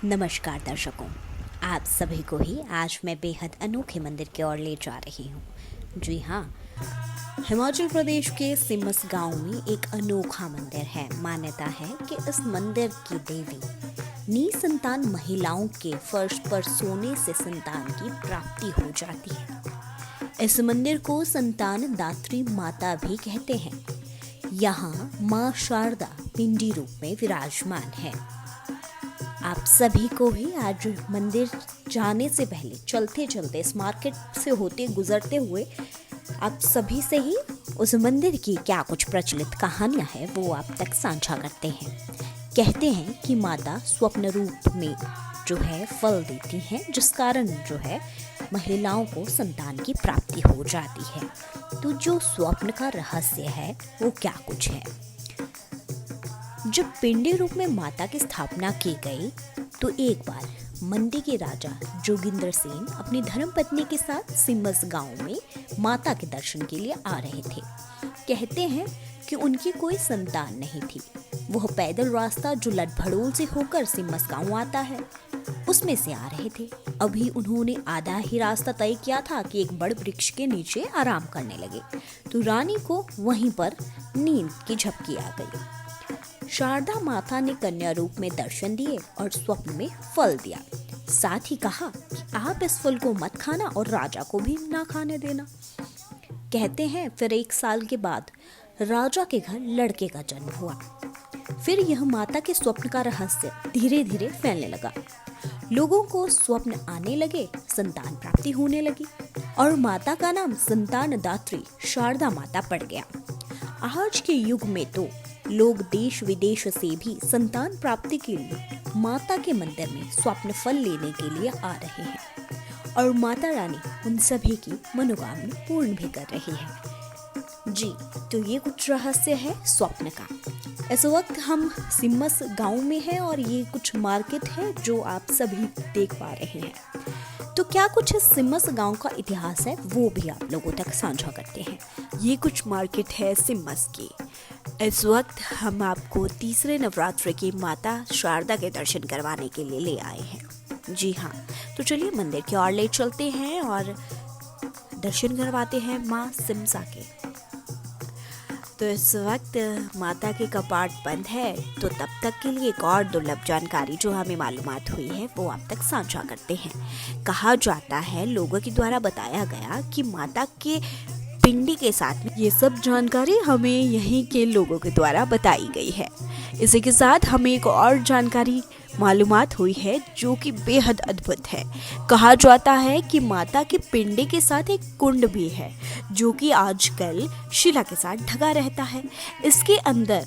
नमस्कार दर्शकों, आप सभी को ही आज मैं बेहद अनोखे मंदिर की ओर ले जा रही हूँ। जी हाँ, हिमाचल प्रदेश के सिमस गांव में एक अनोखा मंदिर है। मान्यता है कि इस मंदिर की देवी निसंतान महिलाओं के फर्श पर सोने से संतान की प्राप्ति हो जाती है। इस मंदिर को संतान दात्री माता भी कहते हैं। यहाँ माँ शारदा पिंडी रूप में विराजमान है। आप सभी को भी आज मंदिर जाने से पहले चलते चलते इस मार्केट से होते गुजरते हुए आप सभी से ही उस मंदिर की क्या कुछ प्रचलित कहानियां हैं वो आप तक साझा करते हैं। कहते हैं कि माता स्वप्न रूप में जो है फल देती हैं, जिस कारण जो है महिलाओं को संतान की प्राप्ति हो जाती है। तो जो स्वप्न का रहस्य है वो क्या कुछ है। जब पिंडी रूप में माता की स्थापना की गई तो एक बार मंडी के राजा जोगिंदर सेन अपनी धर्मपत्नी के साथ सिमस गांव में माता के दर्शन के लिए आ रहे थे। कहते हैं कि उनकी कोई संतान नहीं थी। वह पैदल रास्ता जो लटभड़ोल से होकर सिमस गांव आता है उसमें से आ रहे थे। अभी उन्होंने आधा ही रास्ता तय किया था कि एक बड़ वृक्ष के नीचे आराम करने लगे तो रानी को वहीं पर नींद की झपकी आ गई। शारदा माता ने कन्या रूप में दर्शन दिए और स्वप्न में फल दिया। साथ ही कहा कि आप इस फल को मत खाना और राजा को भी ना खाने देना। कहते हैं फिर 1 साल के बाद राजा के घर लड़के का जन्म हुआ। फिर यह माता के स्वप्न का रहस्य धीरे धीरे फैलने लगा। लोगों को स्वप्न आने लगे, संतान प्राप्ति होने लगी और माता का नाम संतान दात्री शारदा माता पड़ गया। आज के युग में तो लोग देश विदेश से भी संतान प्राप्ति के लिए माता के मंदिर में स्वप्न फल लेने के लिए आ रहे हैं और माता रानी उन सभी की मनोकामना पूर्ण भी कर रही है। जी, तो ये कुछ रहस्य है स्वप्न का। इस वक्त हम सिमस गांव में हैं और ये कुछ मार्केट है जो आप सभी देख पा रहे हैं। तो क्या कुछ सिमस गांव का इतिहास है वो भी आप लोगों तक साझा करते हैं। ये कुछ मार्केट है सिमस की। इस वक्त हम आपको तीसरे नवरात्र की माता शारदा के दर्शन करवाने के लिए ले आए हैं। जी हाँ, तो चलिए मंदिर की ओर ले चलते हैं और दर्शन करवाते हैं माँ सिमसा के। तो इस वक्त माता के कपाट बंद है, तो तब तक के लिए एक और दुर्लभ जानकारी जो हमें मालूमात हुई है वो आप तक साझा करते हैं। कहा जाता है, लोगों के द्वारा बताया गया कि माता के पिंडी के साथ में ये सब जानकारी हमें यहीं के लोगों के द्वारा बताई गई है। इसी के साथ हमें एक और जानकारी मालूमात हुई है जो कि बेहद अद्भुत है। कहा जाता है कि माता के पिंडी के साथ एक कुंड भी है जो कि आजकल शिला के साथ ढका रहता है। इसके अंदर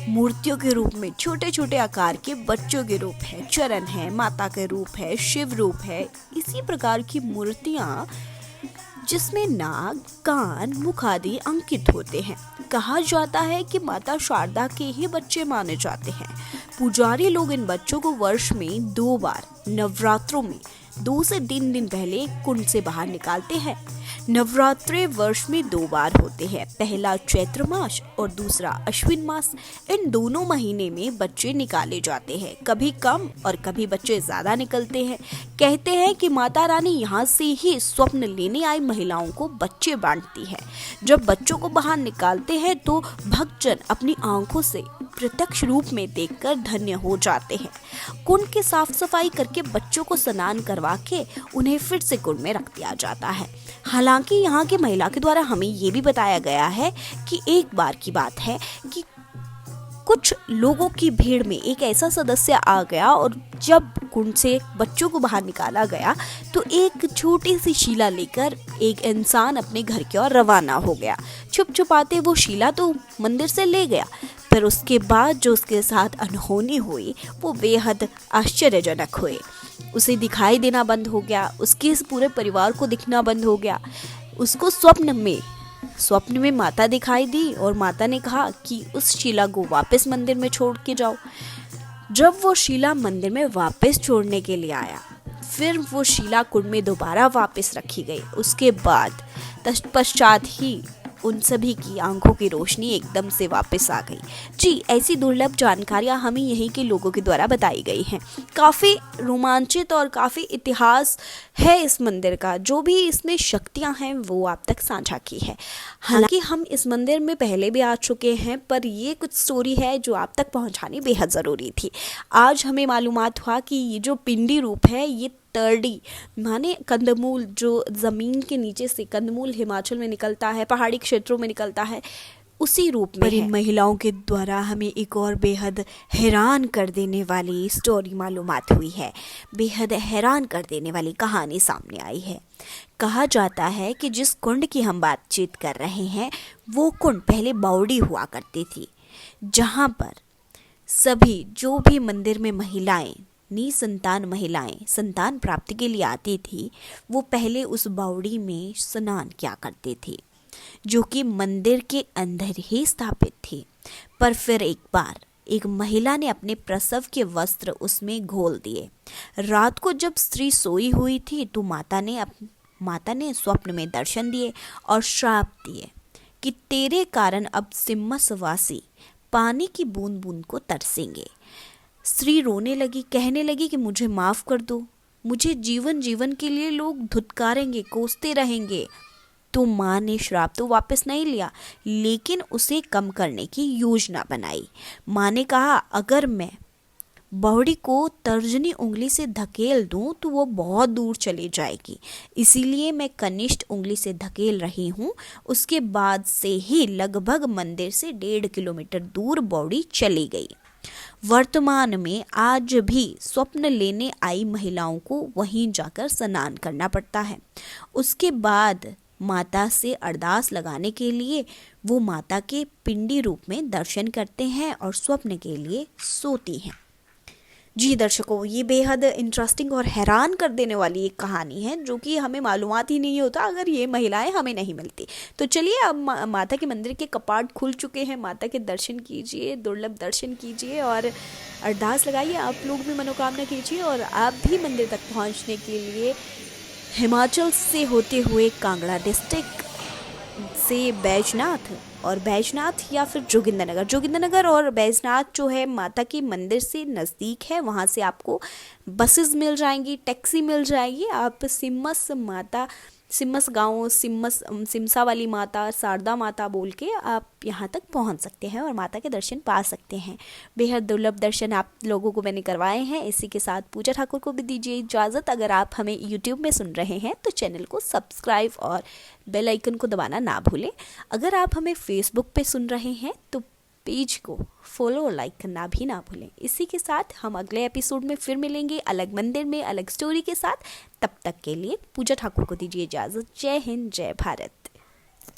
मूर्तियों के रूप में छोटे छोटे आकार के बच्चों के रूप है, चरण है, माता के रूप है, शिव रूप है, इसी प्रकार की मूर्तियां जिसमें नाग, कान, मुख आदि अंकित होते हैं। कहा जाता है कि माता शारदा के ही बच्चे माने जाते हैं। पुजारी लोग इन बच्चों को वर्ष में 2 बार नवरात्रों में 2 से 3 दिन पहले कुंड से बाहर निकालते हैं। नवरात्रे वर्ष में 2 बार होते हैं, पहला चैत्र मास और दूसरा अश्विन मास। इन दोनों महीने में बच्चे निकाले जाते हैं, कभी कम और कभी बच्चे ज्यादा निकलते हैं। कहते हैं कि माता रानी यहाँ से ही स्वप्न लेने आई महिलाओं को बच्चे बांटती है। जब बच्चों को बाहर निकालते हैं तो भक्तजन अपनी आंखों से प्रत्यक्ष रूप में देखकर धन्य हो जाते हैं। कुंड की साफ सफाई करके बच्चों को स्नान करवा के उन्हें फिर से कुंड में रख दिया जाता है। हालांकि यहाँ की महिला के द्वारा हमें ये भी बताया गया है कि एक बार की बात है कि कुछ लोगों की भीड़ में एक ऐसा सदस्य आ गया और जब कुंड से बच्चों को बाहर निकाला गया तो एक छोटी सी शीला लेकर एक इंसान अपने घर की ओर रवाना हो गया। छुप छुपाते वो शीला तो मंदिर से ले गया। फिर उसके बाद जो उसके साथ अनहोनी हुई वो बेहद आश्चर्यजनक हुए। उसे दिखाई देना बंद हो गया, उसके इस पूरे परिवार को दिखना बंद हो गया। उसको स्वप्न में माता दिखाई दी और माता ने कहा कि उस शीला को वापस मंदिर में छोड़ के जाओ। जब वो शीला मंदिर में वापस छोड़ने के लिए आया, फिर वो शीला कुंड में दोबारा वापस रखी गई। उसके बाद तत्पश्चात ही उन सभी की आंखों की रोशनी एकदम से वापस आ गई। जी, ऐसी दुर्लभ जानकारियाँ हमें यहीं के लोगों के द्वारा बताई गई हैं। काफ़ी रोमांचित और काफ़ी इतिहास है इस मंदिर का। जो भी इसमें शक्तियाँ हैं वो आप तक साझा की है। हालांकि हम इस मंदिर में पहले भी आ चुके हैं, पर ये कुछ स्टोरी है जो आप तक पहुंचानी बेहद ज़रूरी थी। आज हमें मालूमात हुआ कि ये जो पिंडी रूप है ये तरडी माने कंदमूल, जो ज़मीन के नीचे से कंदमूल हिमाचल में निकलता है, पहाड़ी क्षेत्रों में निकलता है, उसी रूप में इन महिलाओं के द्वारा हमें एक और बेहद हैरान कर देने वाली स्टोरी मालूमात हुई है। बेहद हैरान कर देने वाली कहानी सामने आई है। कहा जाता है कि जिस कुंड की हम बातचीत कर रहे हैं वो कुंड पहले बावड़ी हुआ करती थी, जहाँ पर सभी जो भी मंदिर में महिलाएं, निसंतान महिलाएं संतान प्राप्ति के लिए आती थी, वो पहले उस बावड़ी में स्नान किया करती थी, जो कि मंदिर के अंदर ही स्थापित थी। पर फिर एक बार एक महिला ने अपने प्रसव के वस्त्र उसमें घोल दिए। रात को जब स्त्री सोई हुई थी तो माता ने स्वप्न में दर्शन दिए और श्राप दिए कि तेरे कारण अब सिम्मसवासी पानी की बूंद बूंद को तरसेंगे। स्त्री रोने लगी, कहने लगी कि मुझे माफ़ कर दो, मुझे जीवन के लिए लोग धुतकारेंगे, कोसते रहेंगे। तो माँ ने श्राप तो वापस नहीं लिया, लेकिन उसे कम करने की योजना बनाई। माँ ने कहा अगर मैं बहुड़ी को तर्जनी उंगली से धकेल दूं तो वो बहुत दूर चली जाएगी, इसीलिए मैं कनिष्ठ उंगली से धकेल रही हूँ। उसके बाद से ही लगभग मंदिर से 1.5 किलोमीटर दूर बहुड़ी चली गई। वर्तमान में आज भी स्वप्न लेने आई महिलाओं को वहीं जाकर स्नान करना पड़ता है। उसके बाद माता से अरदास लगाने के लिए वो माता के पिंडी रूप में दर्शन करते हैं और स्वप्न के लिए सोती हैं। जी दर्शकों, ये बेहद इंटरेस्टिंग और हैरान कर देने वाली एक कहानी है, जो कि हमें मालूमात ही नहीं होता अगर ये महिलाएं हमें नहीं मिलती। तो चलिए, अब माता के मंदिर के कपाट खुल चुके हैं, माता के दर्शन कीजिए, दुर्लभ दर्शन कीजिए और अरदास लगाइए। आप लोग भी मनोकामना कीजिए और आप भी मंदिर तक पहुँचने के लिए हिमाचल से होते हुए कांगड़ा डिस्ट्रिक्ट से बैजनाथ या फिर जोगिंद्रनगर और बैजनाथ जो है माता की मंदिर से नज़दीक है। वहाँ से आपको बसेस मिल जाएंगी, टैक्सी मिल जाएगी। आप सिम्मस गांव, सिमसा वाली माता, शारदा माता बोल के आप यहाँ तक पहुँच सकते हैं और माता के दर्शन पा सकते हैं। बेहद दुर्लभ दर्शन आप लोगों को मैंने करवाए हैं। इसी के साथ पूजा ठाकुर को भी दीजिए इजाज़त। अगर आप हमें यूट्यूब में सुन रहे हैं तो चैनल को सब्सक्राइब और बेल आइकन को दबाना ना भूलें। अगर आप हमें फेसबुक पे सुन रहे हैं तो पेज को फॉलो और लाइक करना भी ना भूलें। इसी के साथ हम अगले एपिसोड में फिर मिलेंगे, अलग मंदिर में अलग स्टोरी के साथ। तब तक के लिए पूजा ठाकुर को दीजिए इजाज़त। जय हिंद, जय भारत।